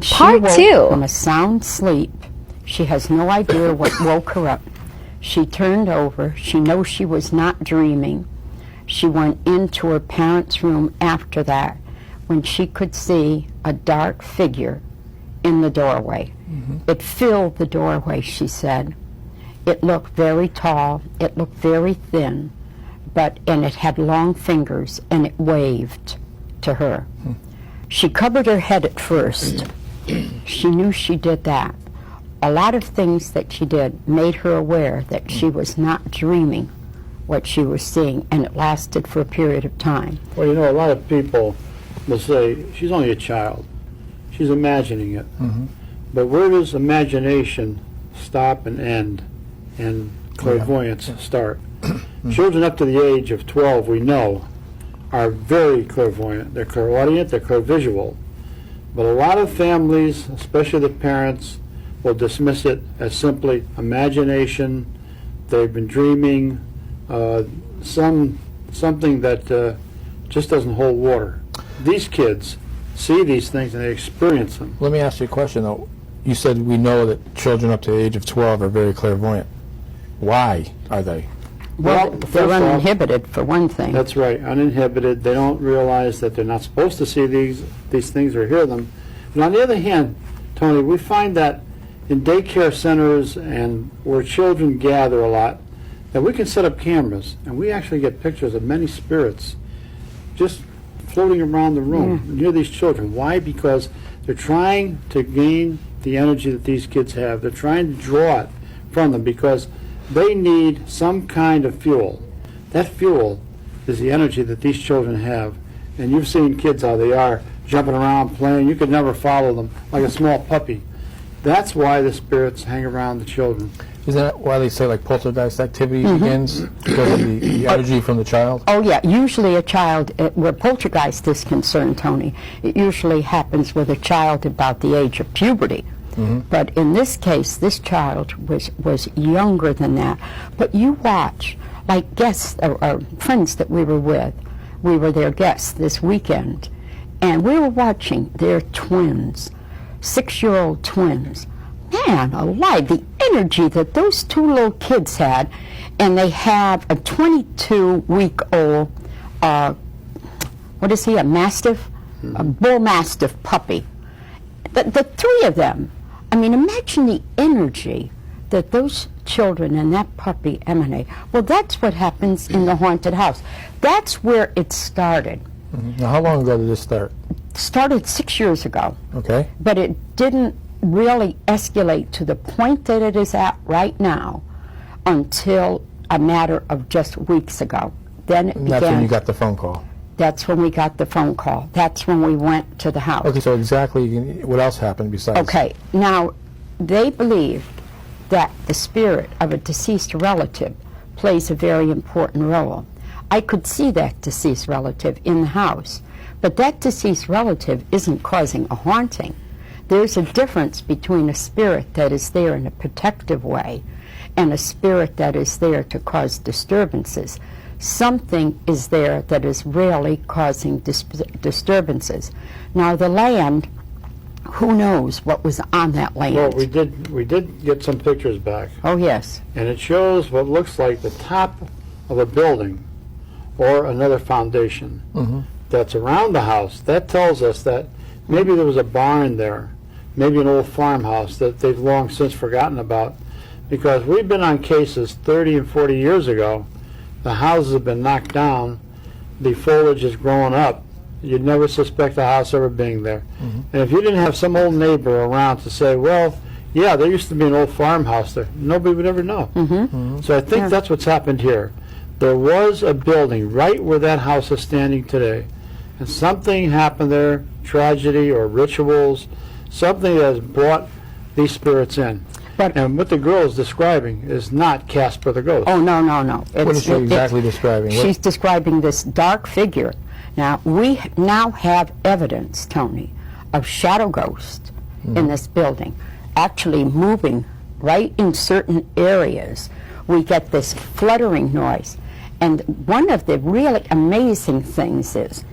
Part woke two. from a sound sleep. She has no idea what woke her up. She turned over. She knows she was not dreaming. She went into her parents' room after that when she could see a dark figure in the doorway. It filled the doorway, she said. It looked very tall. It looked very thin, and it had long fingers, and it waved to her. She covered her head at first. She knew she did that. A lot of things that she did made her aware that she was not dreaming what she was seeing, and it lasted for a period of time. Well, you know, a lot of people will say, she's only a child. She's imagining it. But where does imagination stop and end and clairvoyance start? Children up to the age of 12, we know, are very clairvoyant. They're clairaudient, they're clairvisual. But a lot of families, especially the parents, will dismiss it as simply imagination. They've been dreaming, something that just doesn't hold water. These kids see these things and they experience them. Let me ask you a question, though. You said we know that children up to the age of 12 are very clairvoyant. Why are they? Well, they're uninhibited, for one thing. That's right, uninhibited. They don't realize that they're not supposed to see these things or hear them. And on the other hand, Tony, we find that in daycare centers and where children gather a lot, that we can set up cameras and we actually get pictures of many spirits just floating around the room near these children. Why? Because they're trying to gain the energy that these kids have. They're trying to draw it from them because they need some kind of fuel. That fuel is the energy that these children have. And you've seen kids how they are, jumping around, playing. You could never follow them, like a small puppy. That's why the spirits hang around the children. Is that why they say like poltergeist activity begins? Because of the energy from the child? Oh yeah, usually a child, where poltergeist is concerned, Tony, it usually happens with a child about the age of puberty. But in this case, this child was younger than that. But you watch, like guests or friends that we were with, we were their guests this weekend, and we were watching their twins, 6-year-old twins. Man alive, the energy that those two little kids had, and they have a 22-week-old, what is he, a mastiff? A bull mastiff puppy. The three of them, I mean, imagine the energy that those children and that puppy emanate. Well, that's what happens in the haunted house. That's where it started. Now, how long ago did this start? It started 6 years ago. Okay. But it didn't really escalate to the point that it is at right now until a matter of just weeks ago. Then it began. That's when you got the phone call. That's when we got the phone call. That's when we went to the house. Okay, so exactly what else happened besides? Okay, now they believe that the spirit of a deceased relative plays a very important role. I could see that deceased relative in the house, but that deceased relative isn't causing a haunting. There's a difference between a spirit that is there in a protective way and a spirit that is there to cause disturbances. Something is there that is really causing disturbances. Now the land, who knows what was on that land? Well, we did get some pictures back. Oh yes. And it shows what looks like the top of a building or another foundation that's around the house. That tells us that maybe there was a barn there, maybe an old farmhouse that they've long since forgotten about, because we've been on cases 30 and 40 years ago. The houses have been knocked down, the foliage is growing up. You'd never suspect the house ever being there. And if you didn't have some old neighbor around to say, well, yeah, there used to be an old farmhouse there, nobody would ever know. So I think that's what's happened here. There was a building right where that house is standing today, and something happened there, tragedy or rituals, something that has brought these spirits in. And what the girl is describing is not Casper the Ghost. Oh, no, no, no. What is she exactly describing? She's describing this dark figure. Now, we now have evidence, Tony, of shadow ghosts in this building, actually moving right in certain areas. We get this fluttering noise. And one of the really amazing things is